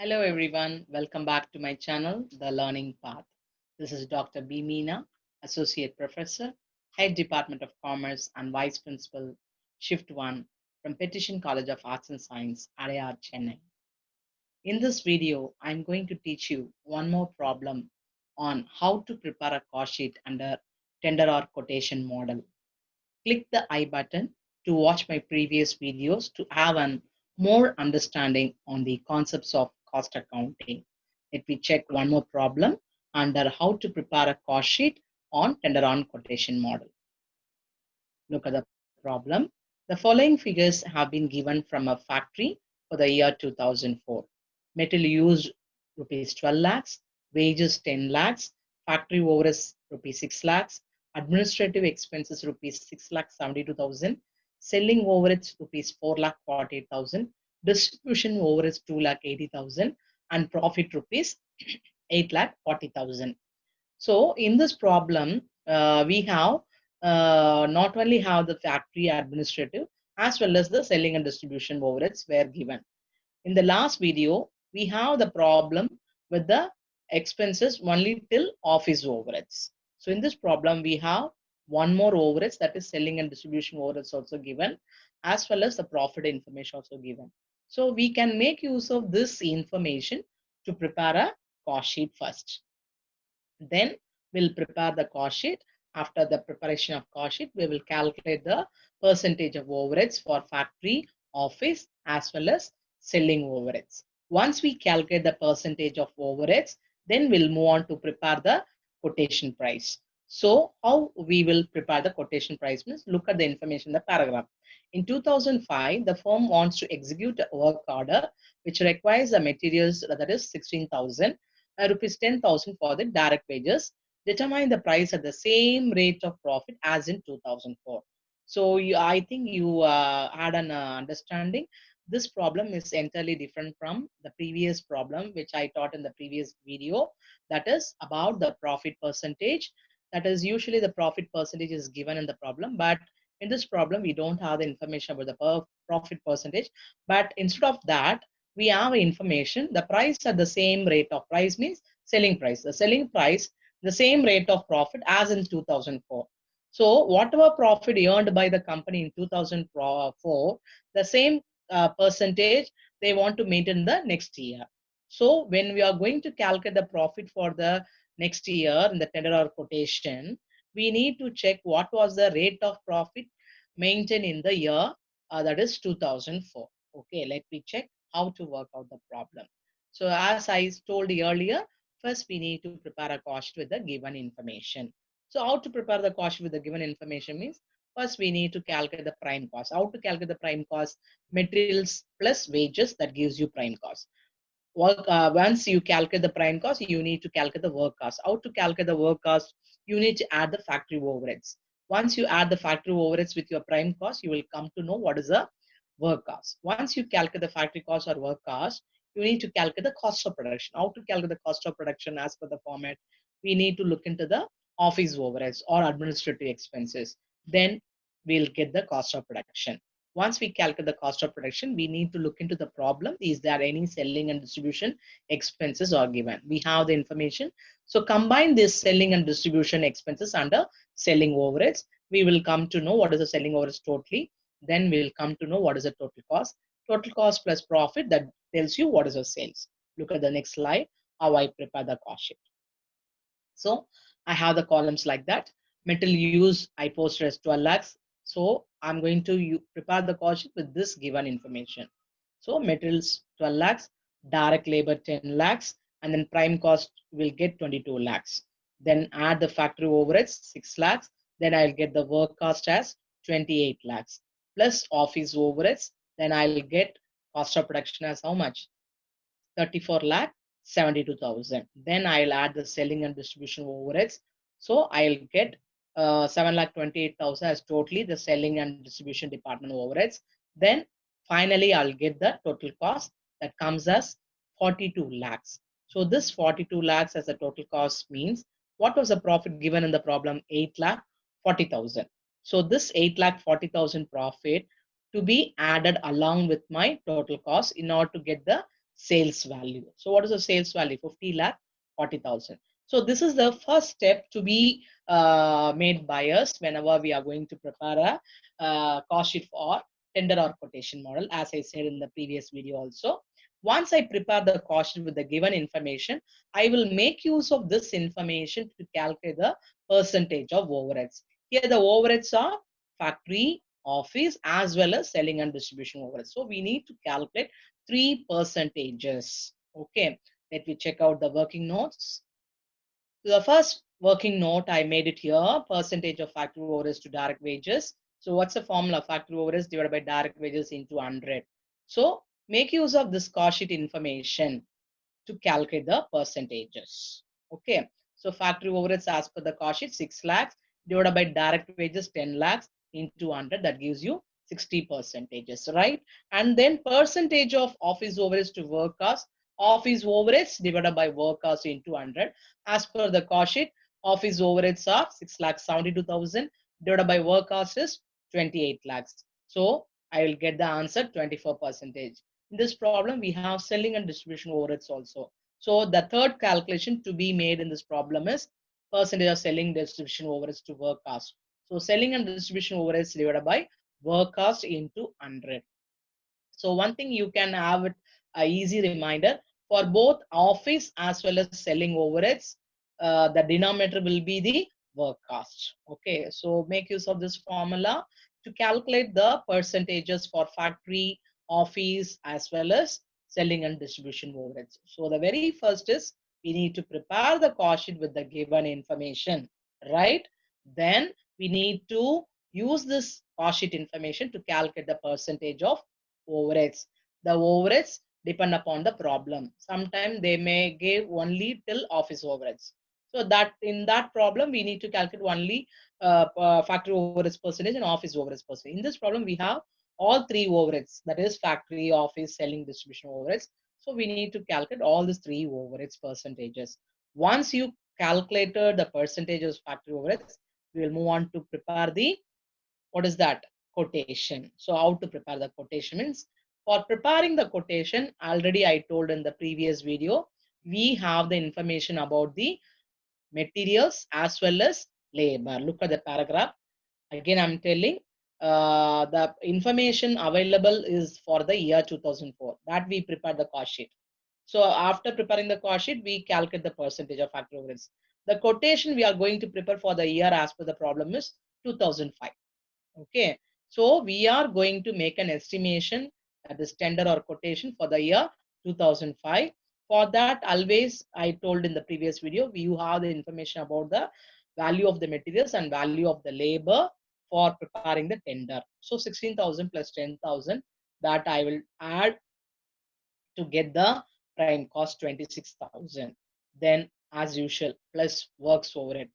Hello everyone, welcome back to my channel, The Learning Path. This is Dr. B. Meena, Associate Professor, Head Department of Commerce and Vice Principal, Shift 1 from Petition College of Arts and Science, Adyar, Chennai. In this video, I'm going to teach you one more problem on how to prepare a cost sheet under tender or quotation model. Click the I button to watch my previous videos to have a more understanding on the concepts of cost accounting. Let me check one more problem under how to prepare a cost sheet on tender on quotation model. Look at the problem. The following figures have been given from a factory for the year 2004. Material used rupees 12 lakhs, wages 10 lakhs, factory overheads rupees 6 lakhs, administrative expenses rupees 6 lakh 72,000, selling overheads rupees 4 lakh 48,000, distribution overheads 2 lakh 80,000, and profit rupees 8 lakh 40,000. So in this problem, we have not only have the factory administrative as well as the selling and distribution overheads were given. In the last video, we have the problem with the expenses only till office overheads. So in this problem, we have one more overheads, that is selling and distribution overheads also given, as well as the profit information also given. So we can make use of this information to prepare a cost sheet first. Then we'll prepare the cost sheet. After the preparation of cost sheet, we will calculate the percentage of overheads for factory, office, as well as selling overheads. Once we calculate the percentage of overheads, then we'll move on to prepare the quotation price. So how we will prepare the quotation price means look at the information in the paragraph. In 2005, the firm wants to execute a work order which requires the materials, that is 16,000 rupees 10,000 for the direct wages. Determine the price at the same rate of profit as in 2004. So I think you had an understanding. This problem is entirely different from the previous problem which I taught in the previous video. That is about the profit percentage. That is usually the profit percentage is given in the problem, but in this problem we don't have the information about the profit percentage. But instead of that, we have information the price at the same rate of price means selling price. The selling price, the same rate of profit as in 2004. So whatever profit earned by the company in 2004, the same percentage they want to maintain the next year. So when we are going to calculate the profit for the next year in the tender or quotation, we need to check what was the rate of profit maintained in the year that is 2004. Okay, let me check how to work out the problem. So as I told you earlier, first we need to prepare a cost with the given information. So how to prepare the cost with the given information means first we need to calculate the prime cost. How to calculate the prime cost? Materials plus wages, that gives you prime cost. Once you calculate the prime cost, you need to calculate the work cost. How to calculate the work cost? You need to add the factory overheads. Once you add the factory overheads with your prime cost, you will come to know what is the work cost. Once you calculate the factory cost or work cost, you need to calculate the cost of production. How to calculate the cost of production as per the format? We need to look into the office overheads or administrative expenses. Then we'll get the cost of production. Once we calculate the cost of production, we need to look into the problem. Is there any selling and distribution expenses are given? We have the information. So combine this selling and distribution expenses under selling overheads. We will come to know what is the selling overheads totally. Then we'll come to know what is the total cost. Total cost plus profit, that tells you what is the sales. Look at the next slide, how I prepare the cost sheet. So I have the columns like that. Metal use I posted as 12 lakhs. So I'm going to prepare the cost sheet with this given information. So materials 12 lakhs, direct labor 10 lakhs, and then prime cost will get 22 lakhs. Then add the factory overheads 6 lakhs. Then I'll get the work cost as 28 lakhs plus office overheads. Then I'll get cost of production as how much? 34 lakh 72,000. Then I'll add the selling and distribution overheads. So I'll get 7 lakh 28,000 as totally the selling and distribution department overheads. Then finally I'll get the total cost that comes as 42 lakhs. So this 42 lakhs as a total cost means what was the profit given in the problem? 8 lakh 40,000. So this 8 lakh 40,000 profit to be added along with my total cost in order to get the sales value. So what is the sales value? 50 lakh, 40,000. So this is the first step to be made by us whenever we are going to prepare a cost sheet for tender or quotation model, as I said in the previous video also. Once I prepare the cost sheet with the given information, I will make use of this information to calculate the percentage of overheads. Here the overheads are factory, office, as well as selling and distribution overheads. So we need to calculate three percentages. Okay, let me check out the working notes. The first working note, I made it here, percentage of factory overheads to direct wages. So what's the formula? Factory overheads divided by direct wages into 100. So make use of this cost sheet information to calculate the percentages. Okay, so factory overheads as per the cost sheet 6 lakhs divided by direct wages 10 lakhs into 100, that gives you 60 percentages, right? And then percentage of office overheads to work cost, office overheads divided by work cost into 100. As per the cost sheet, office overheads are 6 lakhs 72,000 divided by work cost is 28 lakhs. So I will get the answer 24 percentage. In this problem, we have selling and distribution overheads also. So the third calculation to be made in this problem is percentage of selling distribution overheads to work cost. So selling and distribution overheads divided by work cost into 100. So one thing you can have it a easy reminder for both office as well as selling overheads, the denominator will be the work cost. Okay, so make use of this formula to calculate the percentages for factory, office, as well as selling and distribution overheads. So the very first is we need to prepare the cost sheet with the given information, right? Then we need to use this cost sheet information to calculate the percentage of overheads. The overheads depend upon the problem. Sometimes they may give only till office overheads. So that in that problem, we need to calculate only factory overheads percentage and office overheads percentage. In this problem, we have all three overheads, that is factory, office, selling, distribution overheads. So we need to calculate all these three overheads percentages. Once you calculated the percentages factory overheads, we will move on to prepare the, what is that? Quotation. So how to prepare the quotation means, for preparing the quotation, already I told in the previous video, we have the information about the materials as well as labor. Look at the paragraph. Again, I'm telling the information available is for the year 2004 that we prepare the cost sheet. So after preparing the cost sheet, we calculate the percentage of factory overheads. The quotation we are going to prepare for the year as per the problem is 2005. Okay, so we are going to make an estimation, that is tender or quotation for the year 2005. For that, always I told in the previous video, you have the information about the value of the materials and value of the labor for preparing the tender. So 16,000 plus 10,000, that I will add to get the prime cost 26,000. Then as usual, plus works overhead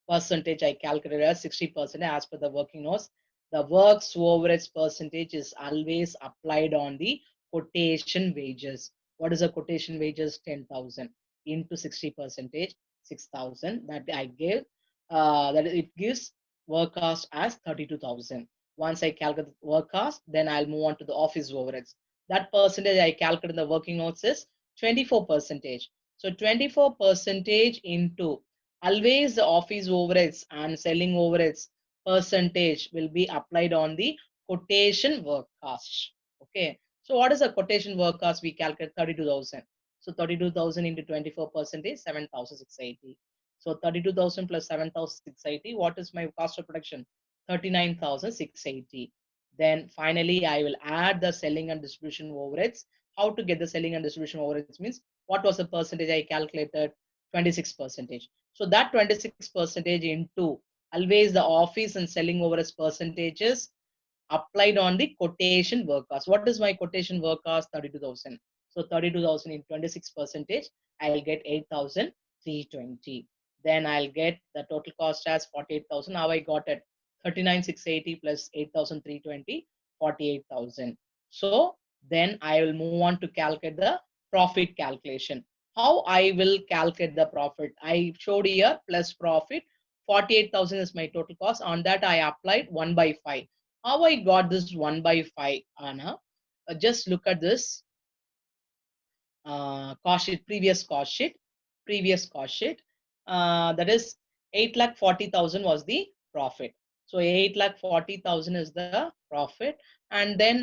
percentage, I calculated as 60% as per the working notes. The works overheads percentage is always applied on the quotation wages. What is the quotation wages? 10,000 into 60 percentage, 6,000, that I gave, that it gives work cost as 32,000. Once I calculate the work cost, then I'll move on to the office overheads. That percentage I calculate in the working notes is 24 percentage. So 24 percentage into, always the office overheads and selling overheads percentage will be applied on the quotation work cost. Okay. So what is the quotation work cost? We calculate 32,000. So 32,000 into 24 percentage, 7,680. So 32,000 plus 7,680. What is my cost of production? 39,680. Then finally, I will add the selling and distribution overheads. How to get the selling and distribution overheads means, what was the percentage I calculated? 26 percentage. So that 26 percentage into, always the office and selling overheads percentages applied on the quotation work cost. What is my quotation work cost? 32,000. So 32,000 in 26 percentage, I'll get 8,320. Then I'll get the total cost as 48,000. Now I got it 39,680 plus 8,320, 48,000. So then I will move on to calculate the profit calculation. How I will calculate the profit? I showed here plus profit. 48,000 is my total cost. On that I applied 1 by 5. How I got this 1 by 5, Anna? Just look at this. cost sheet, previous cost sheet. That is 8,40,000 was the profit. So 8,40,000 is the profit. And then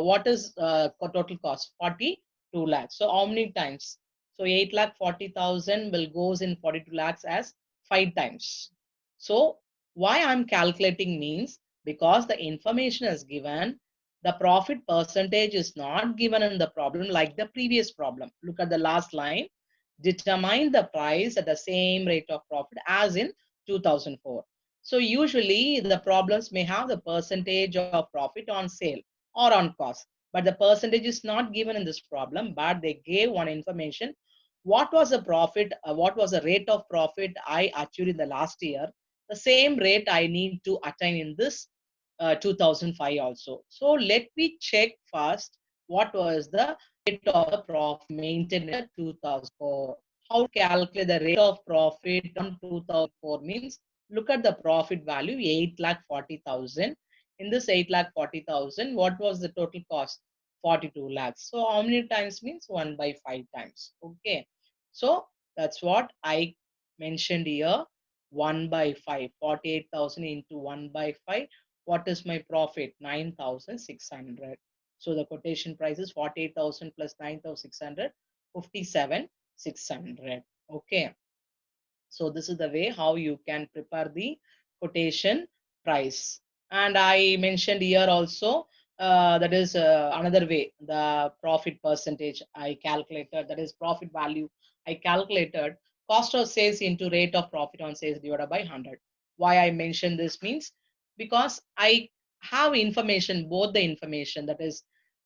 what is total cost? 42 lakhs. So how many times? So 8,40,000 will goes in 42 lakhs as 5 times. So why I'm calculating means because the information is given, the profit percentage is not given in the problem like the previous problem. Look at the last line. Determine the price at the same rate of profit as in 2004. So usually the problems may have the percentage of profit on sale or on cost, but the percentage is not given in this problem, but they gave one information. What was the profit? What was the rate of profit I achieved in the last year? The same rate I need to attain in this 2005 also. So let me check first what was the rate of the profit maintained in 2004. How to calculate the rate of profit on 2004 means look at the profit value 8,40,000. In this 8,40,000, what was the total cost? 42 lakhs. So how many times means 1 by 5 times. Okay. So that's what I mentioned here. 1 by 5, 48,000 into 1 by 5. What is my profit? 9,600. So the quotation price is 48,000 plus 9,600, 57,600. Okay. So this is the way how you can prepare the quotation price. And I mentioned here also, that is another way, the profit percentage I calculated, that is profit value I calculated, cost of sales into rate of profit on sales divided by 100. Why I mentioned this means, because I have information, both the information, that is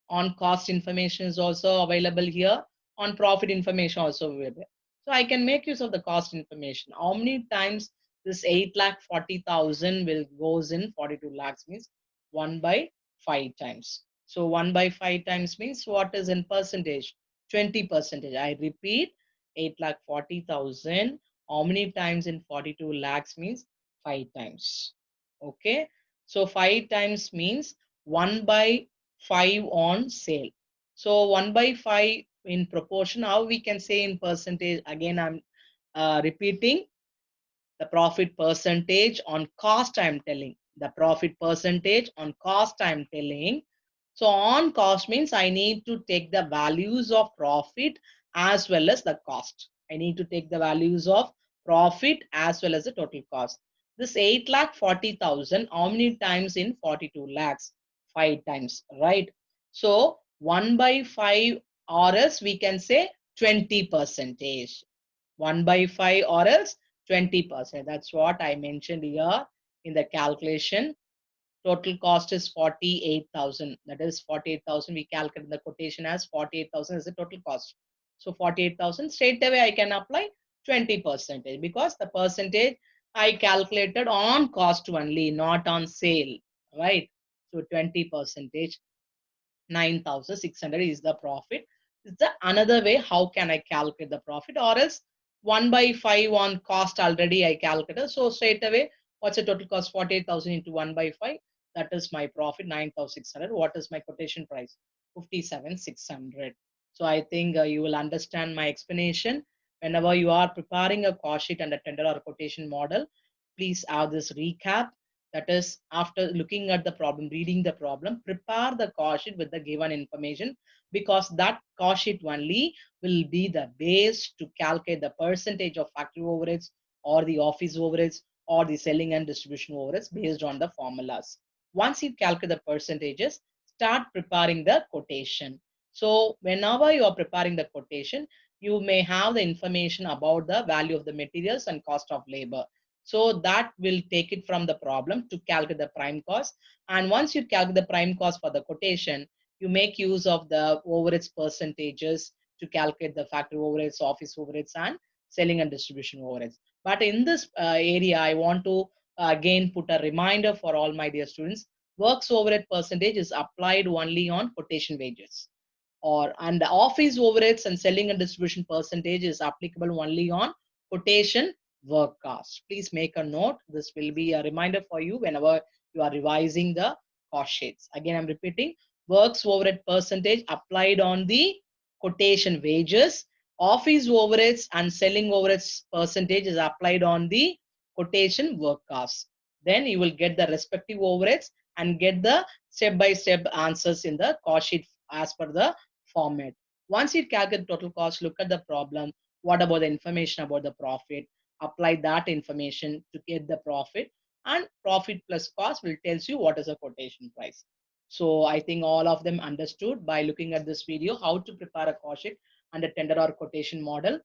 on cost information is also available here, on profit information also available. So I can make use of the cost information. How many times this 8,40,000 will goes in 42 lakhs means 1 by 5 times. So 1 by 5 times means what is in percentage? 20%. I repeat, 8,40,000. How many times in 42 lakhs means 5 times. Okay. So 5 times means 1 by 5 on sale. So 1 by 5 in proportion, how we can say in percentage? Again, I'm repeating the profit percentage on cost I'm telling. The profit percentage on cost I'm telling. So on cost means I need to take the values of profit as well as the cost. I need to take the values of profit as well as the total cost. This 8,40,000, how many times in 42 lakhs? 5 times, right? So 1 by 5 or else we can say 20 percentage. 1 by 5 or else 20%. That's what I mentioned here in the calculation. Total cost is 48,000. That is 48,000. We calculate the quotation as 48,000 is the total cost. So 48,000 straight away I can apply 20% because the percentage I calculated on cost only, not on sale, right? So 20%, 9,600 is the profit. Is the another way how can I calculate the profit, or else 1 by 5 on cost already I calculated. So straight away, what's the total cost? 48,000 into 1 by 5. That is my profit, 9,600. What is my quotation price? 57,600. So I think you will understand my explanation. Whenever you are preparing a cost sheet and a tender or quotation model, please have this recap. That is, after looking at the problem, reading the problem, prepare the cost sheet with the given information, because that cost sheet only will be the base to calculate the percentage of factory overheads or the office overheads or the selling and distribution overheads based on the formulas. Once you calculate the percentages, start preparing the quotation. So whenever you are preparing the quotation, you may have the information about the value of the materials and cost of labor. So that will take it from the problem to calculate the prime cost. And once you calculate the prime cost for the quotation, you make use of the overheads percentages to calculate the factory overheads, office overheads, and selling and distribution overheads. But in this area, I want to again put a reminder for all my dear students. Works overhead percentage is applied only on quotation wages, and the office overheads and selling and distribution percentage is applicable only on quotation work cost. Please make a note. This will be a reminder for you whenever you are revising the cost sheets. Again, I'm repeating, works overhead percentage applied on the quotation wages, office overheads and selling overheads percentage is applied on the quotation work cost. Then you will get the respective overheads and get the step-by-step answers in the cost sheet as per the format. Once you calculate total cost, look at the problem. What about the information about the profit? Apply that information to get the profit, and profit plus cost will tells you what is the quotation price. So I think all of them understood by looking at this video how to prepare a cost sheet and a tender or quotation model.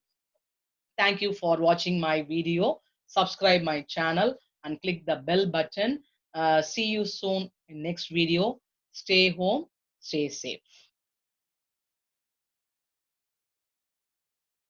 Thank you for watching my video. Subscribe my channel and click the bell button. See you soon in next video. Stay home, stay safe.